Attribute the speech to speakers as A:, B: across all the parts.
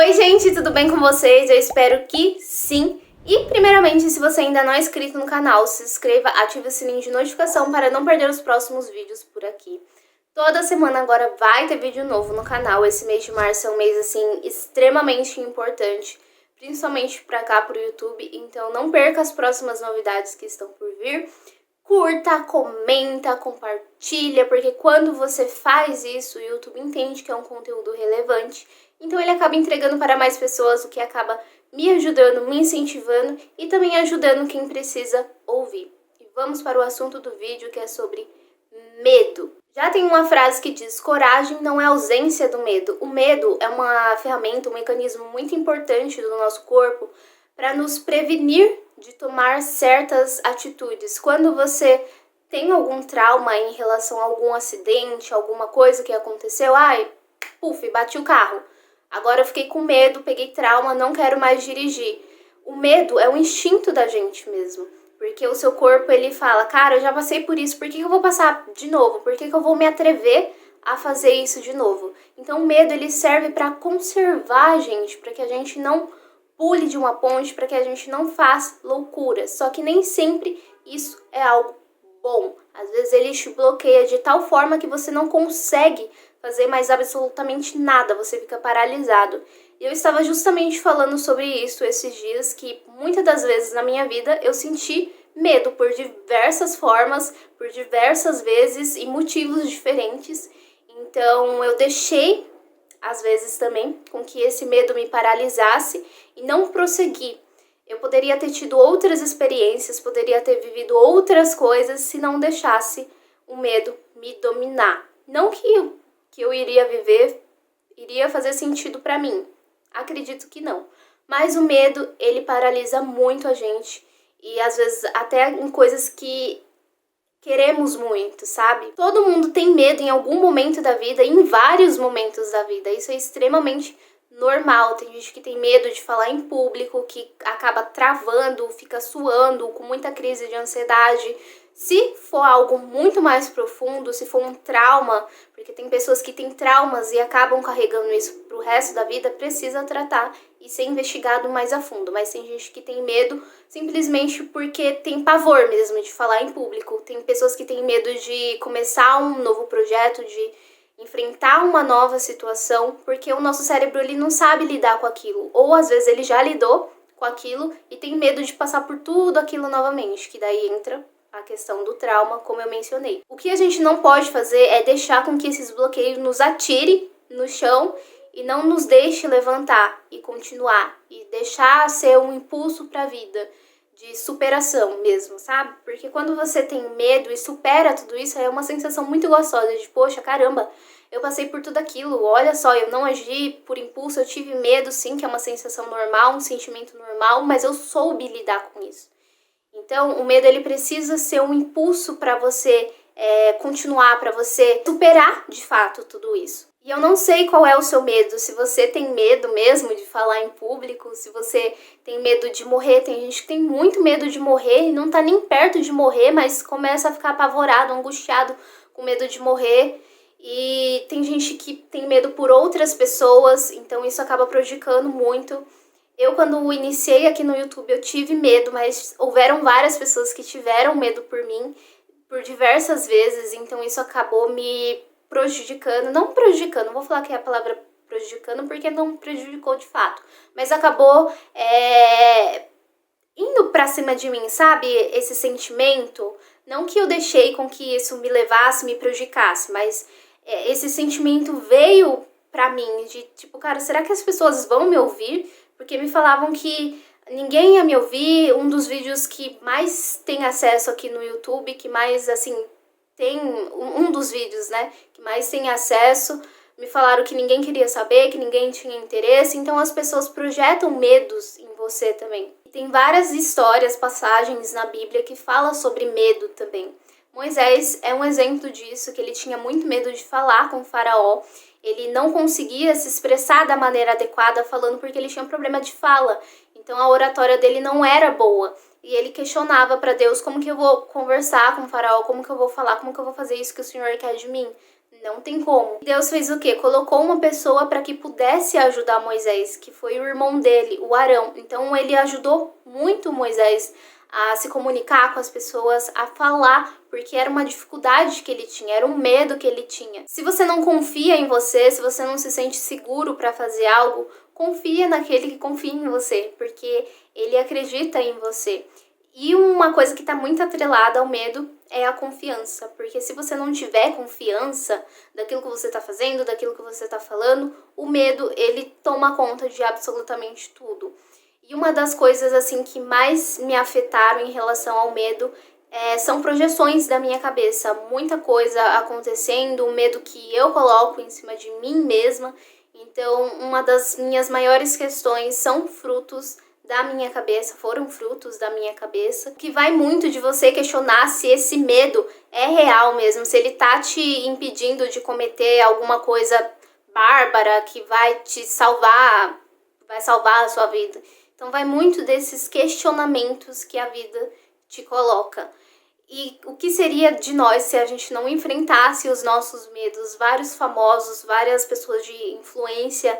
A: Oi gente, tudo bem com vocês? Eu espero que sim. E primeiramente, se você ainda não é inscrito no canal, se inscreva, ative o sininho de notificação para não perder os próximos vídeos por aqui. Toda semana agora vai ter vídeo novo no canal. Esse mês de março é um mês assim extremamente importante, principalmente para cá pro YouTube, então não perca as próximas novidades que estão por vir. Curta, comenta, compartilha, porque quando você faz isso, o YouTube entende que é um conteúdo relevante, então ele acaba entregando para mais pessoas, o que acaba me ajudando, me incentivando e também ajudando quem precisa ouvir. E vamos para o assunto do vídeo, que é sobre medo. Já tem uma frase que diz: coragem não é ausência do medo. O medo é uma ferramenta, um mecanismo muito importante do nosso corpo para nos prevenir de tomar certas atitudes. Quando você tem algum trauma em relação a algum acidente, alguma coisa que aconteceu, puf, bati o carro. Agora eu fiquei com medo, peguei trauma, não quero mais dirigir. O medo é um instinto da gente mesmo. Porque o seu corpo, ele fala, cara, eu já passei por isso, por que eu vou passar de novo? Por que eu vou me atrever a fazer isso de novo? Então o medo, ele serve para conservar a gente, para que a gente não pule de uma ponte, para que a gente não faça loucuras. Só que nem sempre isso é algo bom. Às vezes ele te bloqueia de tal forma que você não consegue fazer mais absolutamente nada, você fica paralisado. E eu estava justamente falando sobre isso esses dias, que muitas das vezes na minha vida eu senti medo por diversas formas, por diversas vezes e motivos diferentes. Então eu deixei, às vezes também, com que esse medo me paralisasse e não prossegui. Eu poderia ter tido outras experiências, poderia ter vivido outras coisas se não deixasse o medo me dominar. Não que eu iria viver iria fazer sentido pra mim. Acredito que não. Mas o medo, ele paralisa muito a gente. E às vezes até em coisas que queremos muito, sabe? Todo mundo tem medo em algum momento da vida, em vários momentos da vida. Isso é extremamente normal. Tem gente que tem medo de falar em público, que acaba travando, fica suando, com muita crise de ansiedade. Se for algo muito mais profundo, se for um trauma, porque tem pessoas que têm traumas e acabam carregando isso pro resto da vida, precisa tratar e ser investigado mais a fundo. Mas tem gente que tem medo simplesmente porque tem pavor mesmo de falar em público. Tem pessoas que têm medo de começar um novo projeto, de enfrentar uma nova situação, porque o nosso cérebro, ele não sabe lidar com aquilo. Ou às vezes ele já lidou com aquilo e tem medo de passar por tudo aquilo novamente, que daí entra a questão do trauma, como eu mencionei. O que a gente não pode fazer é deixar com que esses bloqueios nos atirem no chão e não nos deixe levantar e continuar, e deixar ser um impulso para a vida, de superação mesmo, sabe? Porque quando você tem medo e supera tudo isso, é uma sensação muito gostosa de, poxa, caramba, eu passei por tudo aquilo, olha só, eu não agi por impulso, eu tive medo sim, que é uma sensação normal, um sentimento normal, mas eu soube lidar com isso. Então, o medo, ele precisa ser um impulso para você continuar, para você superar, de fato, tudo isso. E eu não sei qual é o seu medo, se você tem medo mesmo de falar em público, se você tem medo de morrer. Tem gente que tem muito medo de morrer e não tá nem perto de morrer, mas começa a ficar apavorado, angustiado, com medo de morrer. E tem gente que tem medo por outras pessoas, então isso acaba prejudicando muito. Eu, quando iniciei aqui no YouTube, eu tive medo, mas houveram várias pessoas que tiveram medo por mim, por diversas vezes, então isso acabou me prejudicando, não prejudicando, vou falar que é a palavra prejudicando, porque não prejudicou de fato, mas acabou indo pra cima de mim, sabe? Esse sentimento, não que eu deixei com que isso me levasse, me prejudicasse, mas esse sentimento veio pra mim, de tipo, cara, será que as pessoas vão me ouvir? Porque me falavam que ninguém ia me ouvir. Um dos vídeos que mais tem acesso aqui no YouTube, que mais, assim, tem um dos vídeos, né, que mais tem acesso, me falaram que ninguém queria saber, que ninguém tinha interesse. Então as pessoas projetam medos em você também. E tem várias histórias, passagens na Bíblia que falam sobre medo também. Moisés é um exemplo disso, que ele tinha muito medo de falar com o faraó. Ele não conseguia se expressar da maneira adequada falando porque ele tinha um problema de fala. Então a oratória dele não era boa. E ele questionava para Deus: como que eu vou conversar com o faraó? Como que eu vou falar? Como que eu vou fazer isso que o Senhor quer de mim? Não tem como. Deus fez o quê? Colocou uma pessoa para que pudesse ajudar Moisés, que foi o irmão dele, o Arão. Então ele ajudou muito Moisés a se comunicar com as pessoas, a falar, porque era uma dificuldade que ele tinha, era um medo que ele tinha. Se você não confia em você, se você não se sente seguro para fazer algo, confia naquele que confia em você, porque ele acredita em você. E uma coisa que está muito atrelada ao medo é a confiança, porque se você não tiver confiança daquilo que você está fazendo, daquilo que você está falando, o medo, ele toma conta de absolutamente tudo. E uma das coisas assim que mais me afetaram em relação ao medo são projeções da minha cabeça, muita coisa acontecendo, o medo que eu coloco em cima de mim mesma. Então, uma das minhas maiores questões são frutos da minha cabeça, foram frutos da minha cabeça, que vai muito de você questionar se esse medo é real mesmo, se ele tá te impedindo de cometer alguma coisa bárbara que vai te salvar, vai salvar a sua vida. Então vai muito desses questionamentos que a vida te coloca. E o que seria de nós se a gente não enfrentasse os nossos medos? Vários famosos, várias pessoas de influência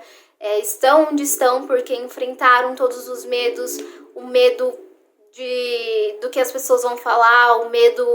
A: estão onde estão porque enfrentaram todos os medos, o medo do que as pessoas vão falar, o medo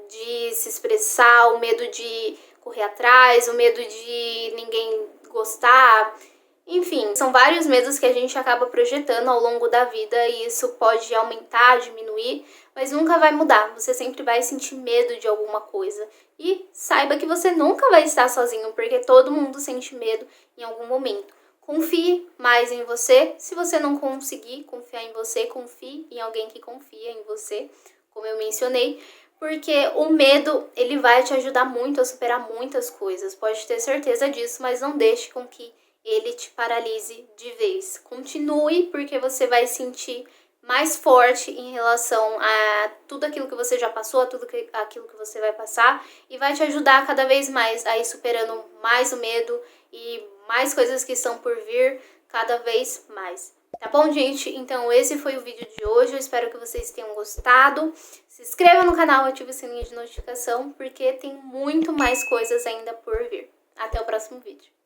A: de se expressar, o medo de correr atrás, o medo de ninguém gostar. Enfim, são vários medos que a gente acaba projetando ao longo da vida e isso pode aumentar, diminuir, mas nunca vai mudar. Você sempre vai sentir medo de alguma coisa. E saiba que você nunca vai estar sozinho, porque todo mundo sente medo em algum momento. Confie mais em você. Se você não conseguir confiar em você, confie em alguém que confia em você, como eu mencionei. Porque o medo, ele vai te ajudar muito a superar muitas coisas. Pode ter certeza disso, mas não deixe com que ele te paralise de vez. Continue, porque você vai sentir mais forte em relação a tudo aquilo que você já passou, a tudo aquilo que você vai passar, e vai te ajudar cada vez mais a ir superando mais o medo e mais coisas que estão por vir cada vez mais. Tá bom, gente? Então esse foi o vídeo de hoje, eu espero que vocês tenham gostado. Se inscreva no canal, ative o sininho de notificação, porque tem muito mais coisas ainda por vir. Até o próximo vídeo.